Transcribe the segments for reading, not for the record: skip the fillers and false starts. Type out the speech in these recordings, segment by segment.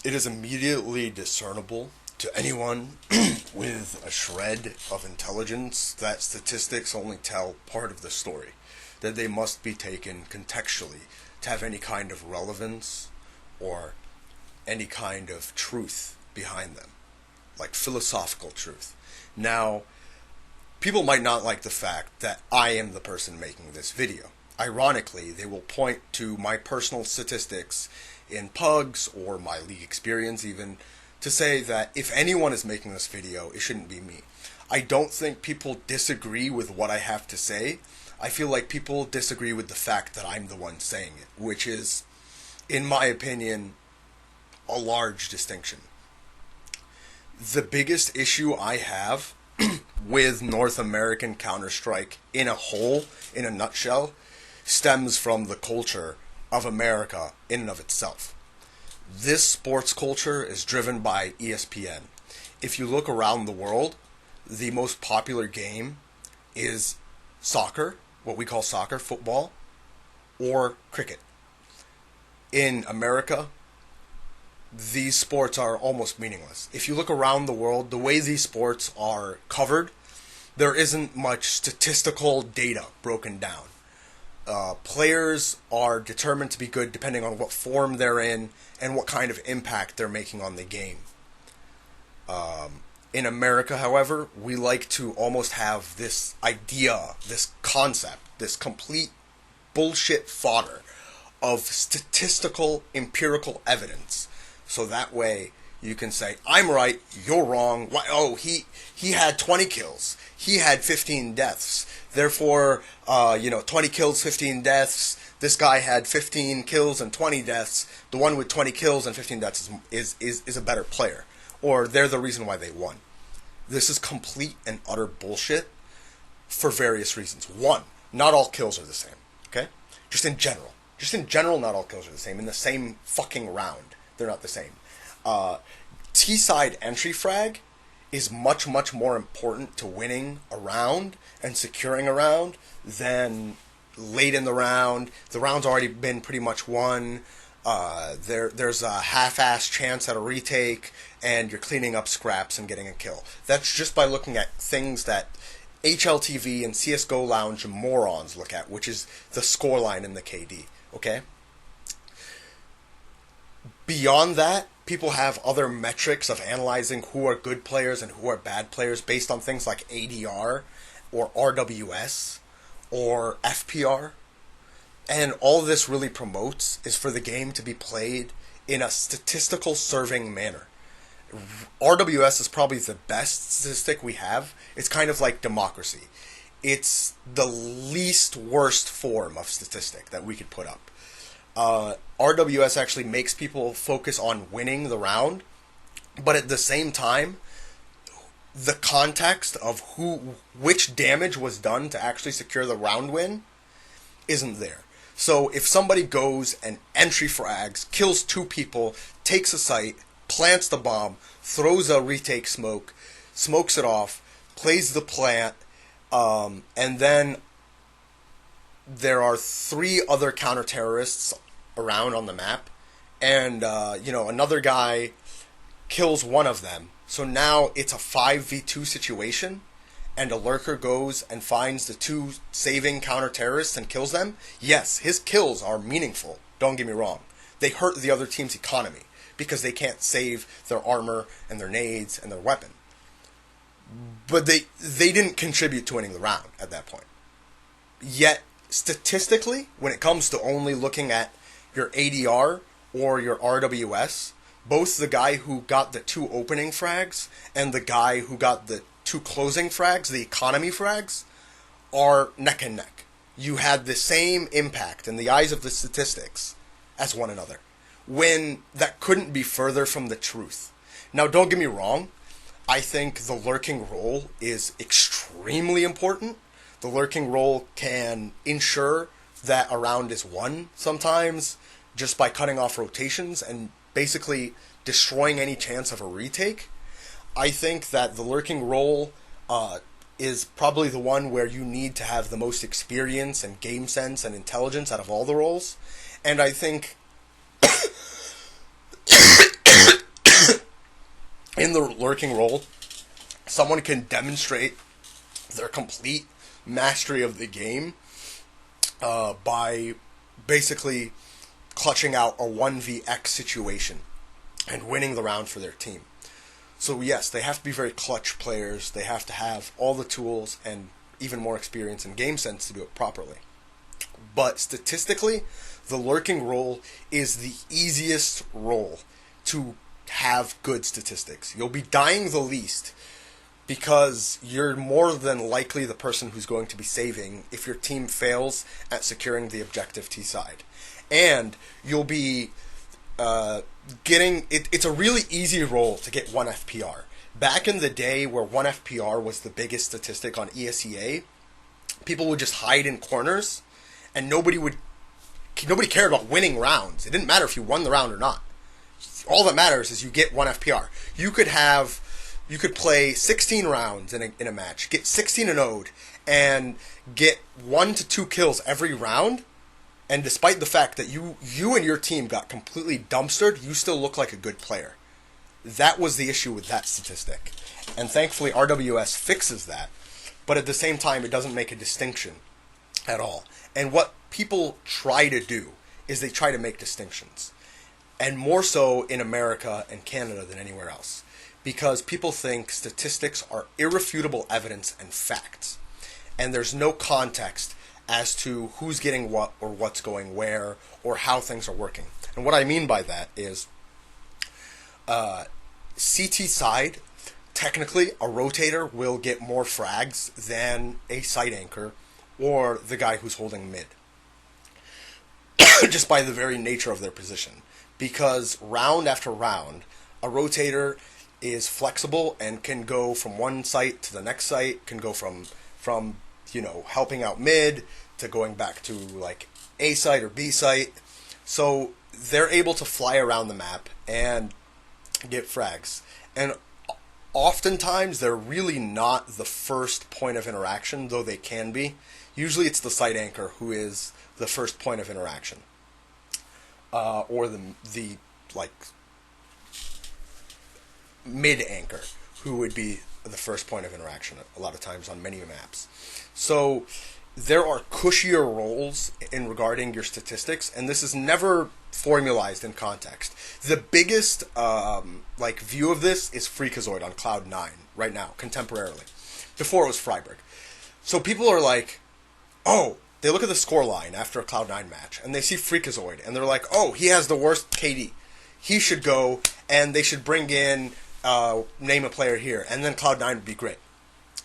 it is immediately discernible to anyone with a shred of intelligence that statistics only tell part of the story, that they must be taken contextually to have any kind of relevance or any kind of truth behind them, like philosophical truth. Now, people might not like the fact that I am the person making this video. Ironically, they will point to my personal statistics in pugs or my league experience even to say that if anyone is making this video, it shouldn't be me. I don't think people disagree with what I have to say. I feel like people disagree with the fact that I'm the one saying it, which is, in my opinion, a large distinction. The biggest issue I have with North American Counter-Strike in a whole, in a nutshell, stems from the culture of America in and of itself. This sports culture is driven by ESPN. If you look around the world, the most popular game is soccer, what we call soccer, football, or cricket. In America, these sports are almost meaningless. If you look around the world, the way these sports are covered, there isn't much statistical data broken down. Players are determined to be good depending on what form they're in and what kind of impact they're making on the game. In America, however, we like to almost have this idea, this concept, this complete bullshit fodder of statistical, empirical evidence. So that way you can say, I'm right, you're wrong. Why? Oh, he had 20 kills. He had 15 deaths. Therefore, 20 kills, 15 deaths. This guy had 15 kills and 20 deaths. The one with 20 kills and 15 deaths is a better player. Or they're the reason why they won. This is complete and utter bullshit for various reasons. One, not all kills are the same. Okay? Just in general. Not all kills are the same. In the same fucking round, they're not the same. T-side entry frag is much, much more important to winning a round and securing a round than late in the round. The round's already been pretty much won. There's a half-ass chance at a retake, and you're cleaning up scraps and getting a kill. That's just by looking at things that HLTV and CSGO Lounge morons look at, which is the scoreline and the KD. Okay? Beyond that, people have other metrics of analyzing who are good players and who are bad players based on things like ADR or RWS or FPR. And all this really promotes is for the game to be played in a statistical serving manner. RWS is probably the best statistic we have. It's kind of like democracy. It's the least worst form of statistic that we could put up. RWS actually makes people focus on winning the round, but at the same time, the context of which damage was done to actually secure the round win isn't there. So if somebody goes and entry frags, kills 2 people, takes a site, plants the bomb, throws a retake smoke, smokes it off, plays the plant, and then there are 3 other counter-terrorists around on the map, and another guy kills one of them. So now it's a 5v2 situation, and a Lurker goes and finds the 2 saving counter-terrorists and kills them. Yes, his kills are meaningful, don't get me wrong. They hurt the other team's economy because they can't save their armor and their nades and their weapon. But they didn't contribute to winning the round at that point. Yet, statistically, when it comes to only looking at your ADR or your RWS, both the guy who got the 2 opening frags and the guy who got the 2 closing frags, the economy frags, are neck and neck. You had the same impact in the eyes of the statistics as one another, when that couldn't be further from the truth. Now, don't get me wrong, I think the lurking role is extremely important. The lurking role can ensure that a round is won sometimes just by cutting off rotations and basically destroying any chance of a retake. I think that the lurking role is probably the one where you need to have the most experience and game sense and intelligence out of all the roles. And I think in the lurking role, someone can demonstrate their complete mastery of the game by basically clutching out a 1vx situation and winning the round for their team. So yes, they have to be very clutch players. They have to have all the tools and even more experience and game sense to do it properly. But statistically, the lurking role is the easiest role to have good statistics. You'll be dying the least because you're more than likely the person who's going to be saving if your team fails at securing the objective T side. And you'll be it's a really easy role to get 1 FPR. Back in the day where 1 FPR was the biggest statistic on ESEA, people would just hide in corners and nobody cared about winning rounds. It didn't matter if you won the round or not. All that matters is you get 1 FPR. You could play 16 rounds in a match, get 16 and 0'd, and get 1 to 2 kills every round. And despite the fact that you and your team got completely dumpstered, you still look like a good player. That was the issue with that statistic. And thankfully, RWS fixes that. But at the same time, it doesn't make a distinction at all. And what people try to do is they try to make distinctions. And more so in America and Canada than anywhere else. Because people think statistics are irrefutable evidence and facts. And there's no context as to who's getting what or what's going where or how things are working. And what I mean by that is CT side, technically a rotator will get more frags than a side anchor or the guy who's holding mid. Just by the very nature of their position. Because round after round, a rotator is flexible and can go from one site to the next site, can go from helping out mid to going back to like A site or B site. So they're able to fly around the map and get frags. And oftentimes they're really not the first point of interaction, though they can be. Usually it's the site anchor who is the first point of interaction. Or the mid anchor, who would be the first point of interaction a lot of times on many maps. So there are cushier roles in regarding your statistics, and this is never formalized in context. The biggest view of this is Freakazoid on Cloud9 right now, contemporarily. Before it was Friberg. So people are like, oh, they look at the scoreline after a Cloud9 match, and they see Freakazoid, and they're like, oh, he has the worst KD. He should go, and they should bring in, name a player here, and then Cloud9 would be great.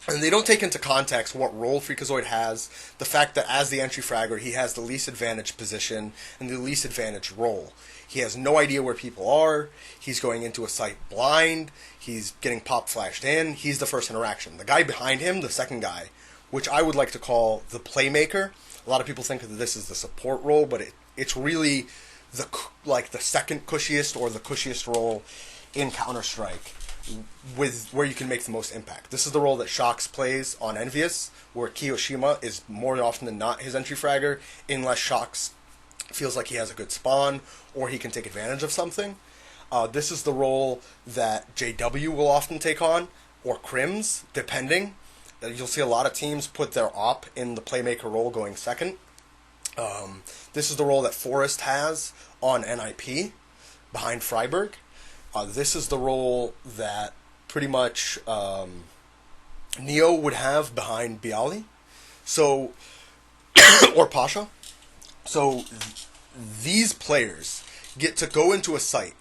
And they don't take into context what role Freakazoid has, the fact that as the entry fragger, he has the least advantage position and the least advantage role. He has no idea where people are, he's going into a site blind, he's getting pop flashed in, he's the first interaction. The guy behind him, the second guy, which I would like to call the Playmaker. A lot of people think that this is the support role, but it's really the second cushiest or the cushiest role in Counter-Strike, with where you can make the most impact. This is the role that Shox plays on Envious, where Kiyoshima is more often than not his entry fragger, unless Shox feels like he has a good spawn or he can take advantage of something. This is the role that JW will often take on, or Crims, depending. You'll see a lot of teams put their op in the Playmaker role going second. This is the role that Forrest has on NIP, behind Friberg. This is the role that pretty much Neo would have behind Byali, so or Pasha. So these players get to go into a site,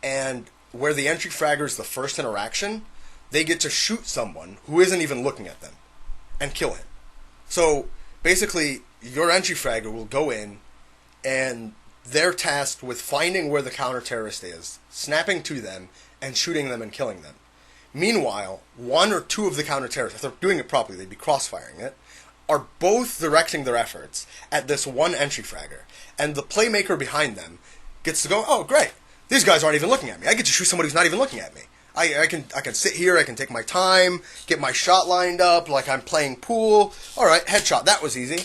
and where the entry fragger is the first interaction, they get to shoot someone who isn't even looking at them and kill him. So basically, your entry fragger will go in, and they're tasked with finding where the counter-terrorist is, snapping to them, and shooting them and killing them. Meanwhile, one or two of the counter-terrorists, if they're doing it properly, they'd be crossfiring it, are both directing their efforts at this one entry fragger. And the Playmaker behind them gets to go, oh, great, these guys aren't even looking at me. I get to shoot somebody who's not even looking at me. I can sit here, I can take my time, get my shot lined up like I'm playing pool. All right, headshot, that was easy.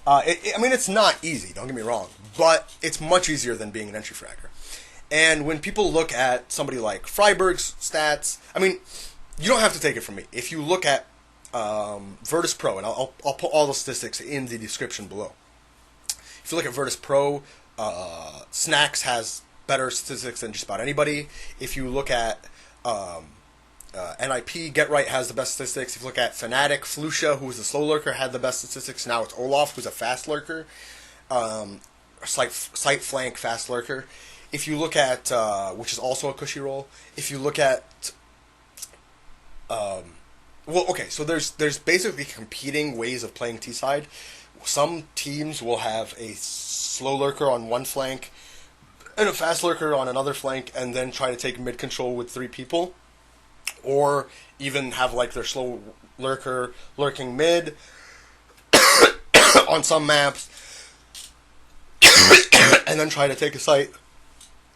It's not easy, don't get me wrong, but it's much easier than being an entry fragger. And when people look at somebody like Friberg's stats, I mean, you don't have to take it from me. If you look at VirtusPro, and I'll put all the statistics in the description below. If you look at VirtusPro, Snax has better statistics than just about anybody. If you look at NIP, Get Right has the best statistics. If you look at Fnatic, Flucia, who was a slow lurker, had the best statistics. Now it's Olaf, who's a fast lurker. Sight flank fast lurker. If you look at, which is also a cushy role, if you look at, well, okay, so there's basically competing ways of playing T-side. Some teams will have a slow lurker on one flank and a fast lurker on another flank, and then try to take mid control with 3 people, or even have like their slow lurker lurking mid on some maps, and then try to take a site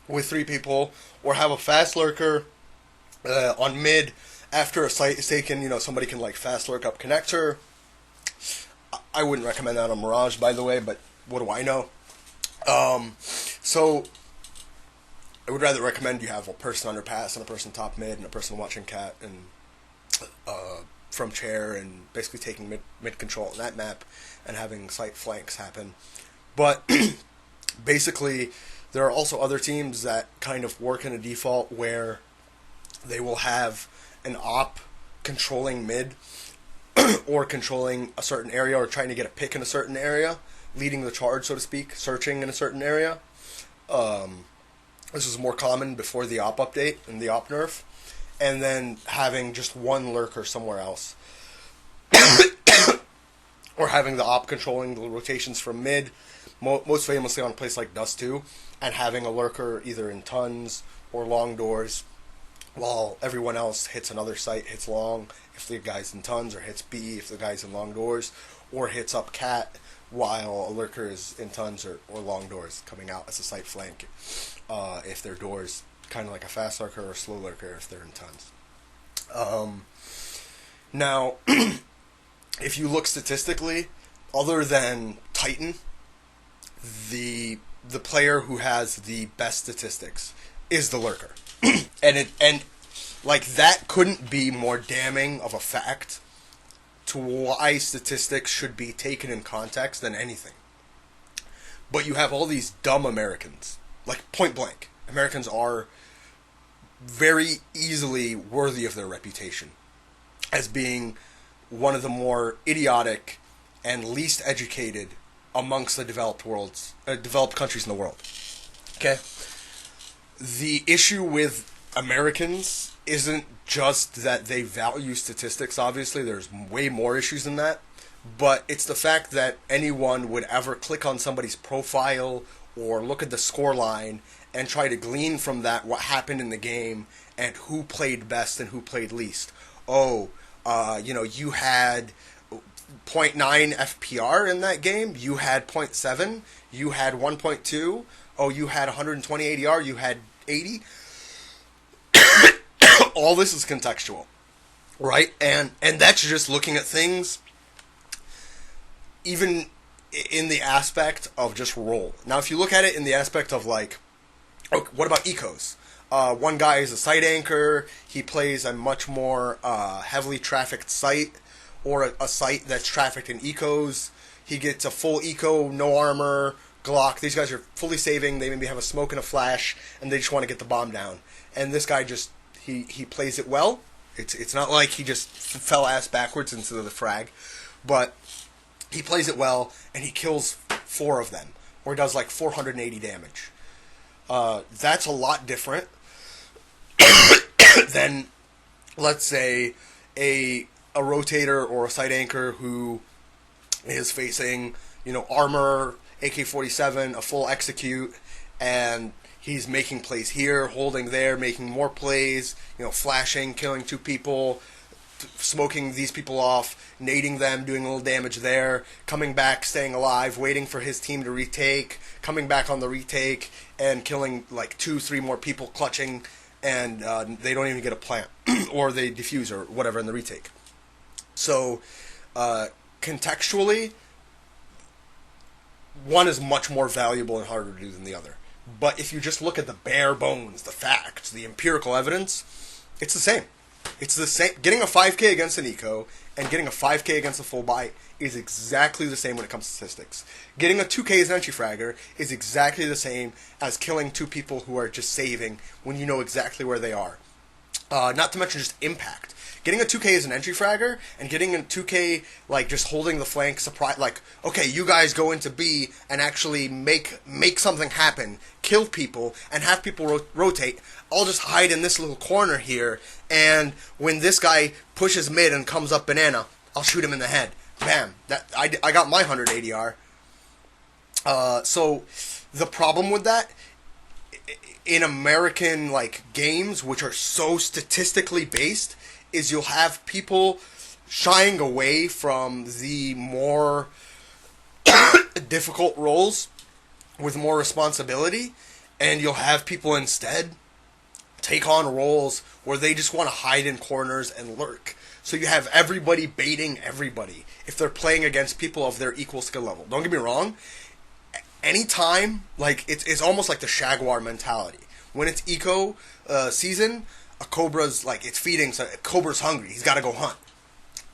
with 3 people, or have a fast lurker on mid. After a site is taken, somebody can like fast lurk up connector. I wouldn't recommend that on Mirage, by the way, but what do I know? So I would rather recommend you have a person under pass and a person top mid and a person watching cat and from chair, and basically taking mid control on that map and having site flanks happen. But basically, there are also other teams that kind of work in a default where they will have an op controlling mid or controlling a certain area, or trying to get a pick in a certain area, leading the charge, so to speak, searching in a certain area. This was more common before the op update and the op nerf, and then having just one lurker somewhere else. Or having the op controlling the rotations from mid, most famously on a place like Dust 2, and having a lurker either in tons or long doors, while everyone else hits another site, hits long if the guy's in tons, or hits B if the guy's in long doors, or hits up cat while a lurker is in tons or long doors coming out as a site flank if they're doors, kind of like a fast lurker or slow lurker if they're in tons. Now, if you look statistically, other than Titan, the player who has the best statistics is the lurker. and like that couldn't be more damning of a fact to why statistics should be taken in context than anything. But you have all these dumb Americans, like point blank. Americans are very easily worthy of their reputation as being one of the more idiotic and least educated amongst the developed countries in the world. Okay? The issue with Americans isn't just that they value statistics, obviously. There's way more issues than that. But it's the fact that anyone would ever click on somebody's profile or look at the scoreline and try to glean from that what happened in the game and who played best and who played least. Oh, you had 0.9 FPR in that game. You had 0.7. You had 1.2. Oh, you had 120 ADR. You had 80. All this is contextual, right? And that's just looking at things even in the aspect of just role. Now, if you look at it in the aspect of like, oh, what about ecos? One guy is a site anchor. He plays a much more heavily trafficked site, or a site that's trafficked in ecos. He gets a full eco, no armor, Glock. These guys are fully saving. They maybe have a smoke and a flash, and they just want to get the bomb down. And this guy just, he plays it well. It's not like he just fell ass backwards into the frag, but he plays it well, and he kills 4 of them, or does like 480 damage. That's a lot different than, let's say, a rotator or a site anchor who is facing, armor, AK-47, a full execute, and he's making plays here, holding there, making more plays, flashing, killing 2 people, smoking these people off, nading them, doing a little damage there, coming back, staying alive, waiting for his team to retake, coming back on the retake, and killing like 2-3 more people, clutching, and they don't even get a plant, or they defuse or whatever in the retake. So, contextually, one is much more valuable and harder to do than the other. But if you just look at the bare bones, the facts, the empirical evidence, it's the same. It's the same. Getting a 5K against an eco and getting a 5K against a full buy is exactly the same when it comes to statistics. Getting a 2K as an entry fragger is exactly the same as killing two people who are just saving when you know exactly where they are. Not to mention just impact. Getting a 2K as an entry fragger and getting a 2K, like, just holding the flank, surprise, like, okay, you guys go into B and actually make something happen, kill people, and have people rotate. I'll just hide in this little corner here, and when this guy pushes mid and comes up banana, I'll shoot him in the head. Bam. I got my 100 ADR. So, the problem with that, in American, like, games, which are so statistically based, is you'll have people shying away from the more difficult roles with more responsibility, and you'll have people instead take on roles where they just want to hide in corners and lurk. So you have everybody baiting everybody if they're playing against people of their equal skill level. Don't get me wrong, anytime, like, it's almost like the Jaguar mentality. When it's eco season, a cobra's, like, it's feeding, so a cobra's hungry. He's got to go hunt.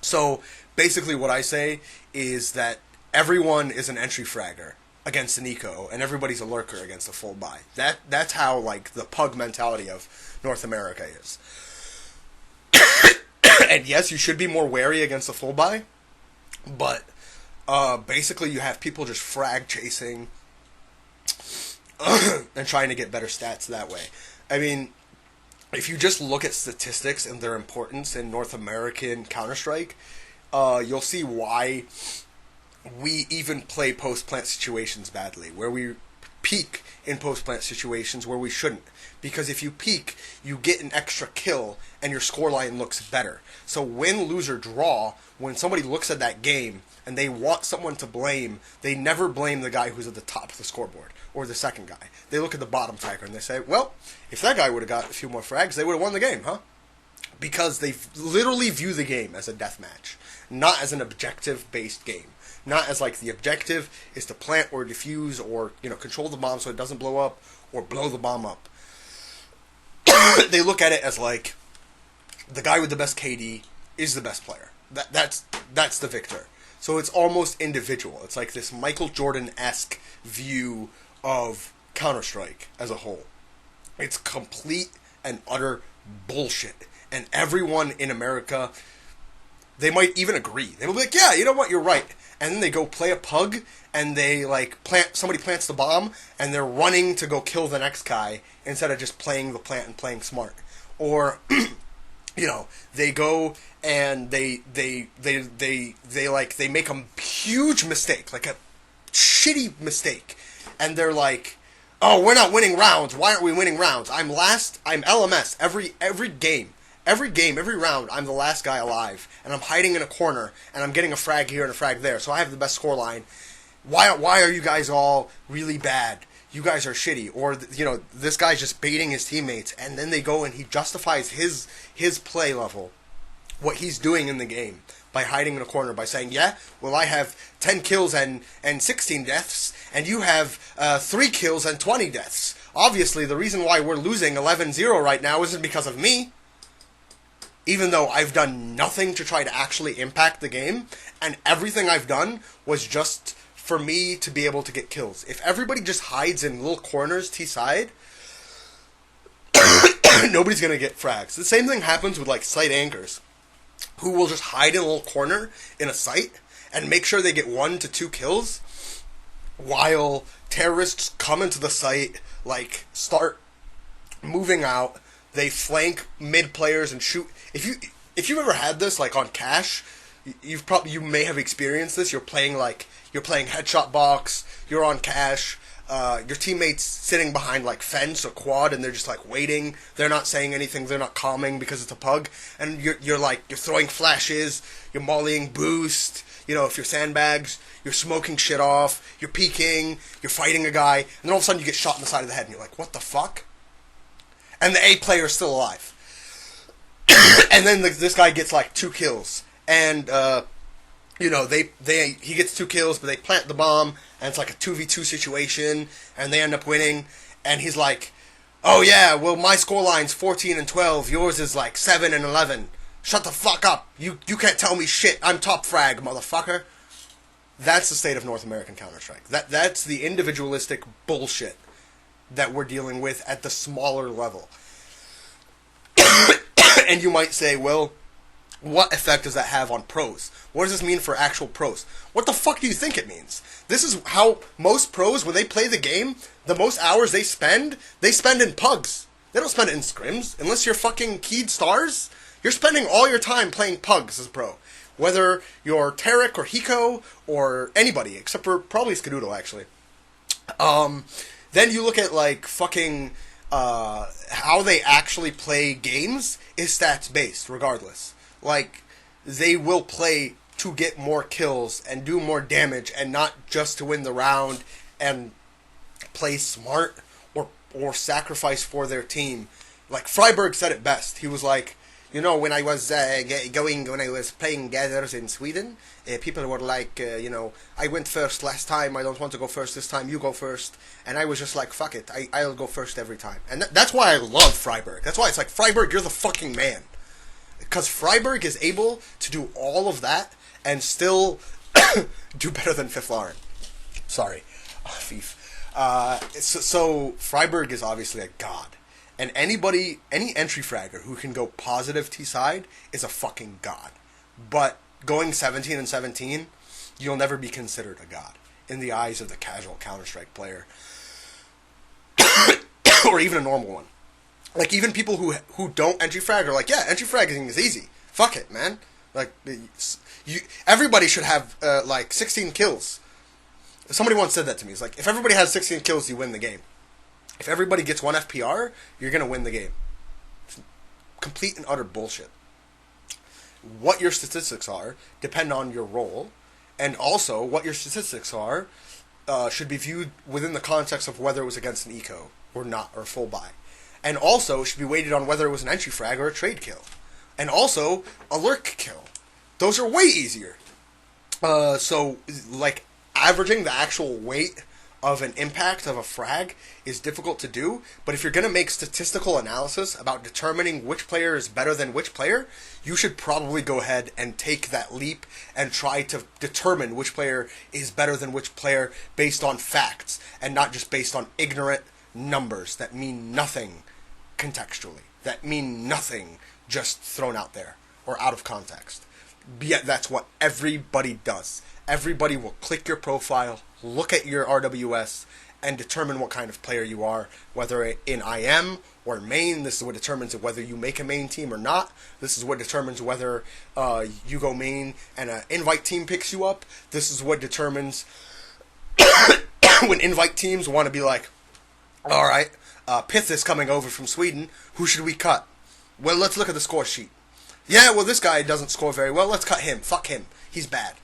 So basically what I say is that everyone is an entry fragger against an eco, and everybody's a lurker against a full buy. That's how, like, the pug mentality of North America is. And yes, you should be more wary against a full buy, but basically you have people just frag chasing and trying to get better stats that way. I mean, if you just look at statistics and their importance in North American Counter-Strike, you'll see why we even play post-plant situations badly, where we peak in post-plant situations where we shouldn't. Because if you peak, you get an extra kill, and your scoreline looks better. So win, lose, or draw, when somebody looks at that game and they want someone to blame, they never blame the guy who's at the top of the scoreboard, or the second guy. They look at the bottom fragger and they say, well, if that guy would have got a few more frags, they would have won the game, huh? Because they literally view the game as a deathmatch, not as an objective-based game. Not as, like, the objective is to plant or defuse or, you know, control the bomb so it doesn't blow up, or blow the bomb up. They look at it as, like, the guy with the best KD is the best player. That's the victor. So it's almost individual. It's like this Michael Jordan-esque view of Counter-Strike as a whole. It's complete and utter bullshit. And everyone in America, they might even agree. They will be like, yeah, you know what, you're right. And then they go play a pug, and they, like, somebody plants the bomb, and they're running to go kill the next guy instead of just playing the plant and playing smart. Or, you know, they go and they make a huge mistake, like a shitty mistake, and they're like, oh, we're not winning rounds. Why aren't we winning rounds? I'm last. I'm LMS every game. Every round, I'm the last guy alive, and I'm hiding in a corner, and I'm getting a frag here and a frag there, so I have the best scoreline. Why are you guys all really bad? You guys are shitty. Or, you know, this guy's just baiting his teammates, and then they go and he justifies his play level, what he's doing in the game, by hiding in a corner, by saying, yeah, well, I have 10 kills and 16 deaths, and you have 3 kills and 20 deaths. Obviously, the reason why we're losing 11-0 right now isn't because of me. Even though I've done nothing to try to actually impact the game, and everything I've done was just for me to be able to get kills. If everybody just hides in little corners T-side, nobody's going to get frags. The same thing happens with, like, site anchors, who will just hide in a little corner in a site and make sure they get 1 to 2 kills, while terrorists come into the site, like, start moving out. They flank mid players and shoot. If you've ever had this, like, on cash, you may have experienced this. You're playing headshot box. You're on cash. Your teammates sitting behind, like, fence or quad, and they're just, like, waiting. They're not saying anything. They're not calming because it's a pug. And you're throwing flashes. You're mollying boost. You know, if you're sandbags, you're smoking shit off. You're peeking. You're fighting a guy, and then all of a sudden you get shot in the side of the head, and you're like, what the fuck? And the A player is still alive. And then this guy gets, like, 2 kills. And, you know, he gets 2 kills, but they plant the bomb, and it's like a 2v2 situation, and they end up winning. and he's like, "Oh yeah, well my scoreline's 14-12, yours is like 7-11. Shut the fuck up. You can't tell me shit. I'm top frag, motherfucker." That's the state of North American Counter-Strike. That's the individualistic bullshit that we're dealing with at the smaller level. And you might say, well, what effect does that have on pros? What does this mean for actual pros? What the fuck do you think it means? This is how most pros, when they play the game, the most hours they spend in pugs. They don't spend it in scrims. Unless you're fucking keyed stars, you're spending all your time playing pugs as a pro. Whether you're Tarek or Hiko or anybody, except for probably Skadoodle, actually. Then you look at, like, fucking how they actually play games is stats-based, regardless. Like, they will play to get more kills and do more damage and not just to win the round and play smart or sacrifice for their team. Like, Friberg said it best. He was like, you know, when I was when I was playing gathers in Sweden, people were like, I went first last time, I don't want to go first this time, you go first. And I was just like, fuck it, I'll go first every time. And that's why I love Friberg. That's why it's like, Friberg, you're the fucking man. Because Friberg is able to do all of that and still do better than fifflaren. Sorry. Fief. So Friberg is obviously a god. And any entry fragger who can go positive T-side is a fucking god. But going 17-17, you'll never be considered a god in the eyes of the casual Counter-Strike player. Or even a normal one. Like, even people who don't entry frag are like, yeah, entry fragging is easy. Fuck it, man. Like, everybody should have, 16 kills. Somebody once said that to me. It's like, if everybody has 16 kills, you win the game. If everybody gets 1 FPR, you're going to win the game. It's complete and utter bullshit. What your statistics are depend on your role, and also what your statistics are should be viewed within the context of whether it was against an eco or not, or full buy. And also should be weighted on whether it was an entry frag or a trade kill. And also a lurk kill. Those are way easier. So, like, averaging the actual weight of an impact of a frag is difficult to do, but if you're going to make statistical analysis about determining which player is better than which player, you should probably go ahead and take that leap and try to determine which player is better than which player based on facts, and not just based on ignorant numbers that mean nothing contextually, that mean nothing just thrown out there or out of context. Yet that's what everybody does. Everybody will click your profile, look at your RWS, and determine what kind of player you are, whether in IM or main. This is what determines whether you make a main team or not. This is what determines whether you go main and an invite team picks you up. This is what determines when invite teams want to be like, alright, Pith is coming over from Sweden, who should we cut? Well, let's look at the score sheet. Yeah, well, this guy doesn't score very well, let's cut him. Fuck him. He's bad.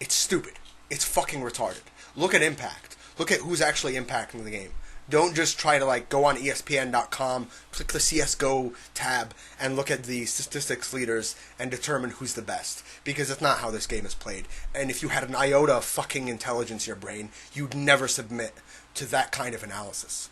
It's stupid. It's fucking retarded. Look at impact. Look at who's actually impacting the game. Don't just try to, like, go on ESPN.com, click the CSGO tab, and look at the statistics leaders and determine who's the best. Because that's not how this game is played. And if you had an iota of fucking intelligence in your brain, you'd never submit to that kind of analysis.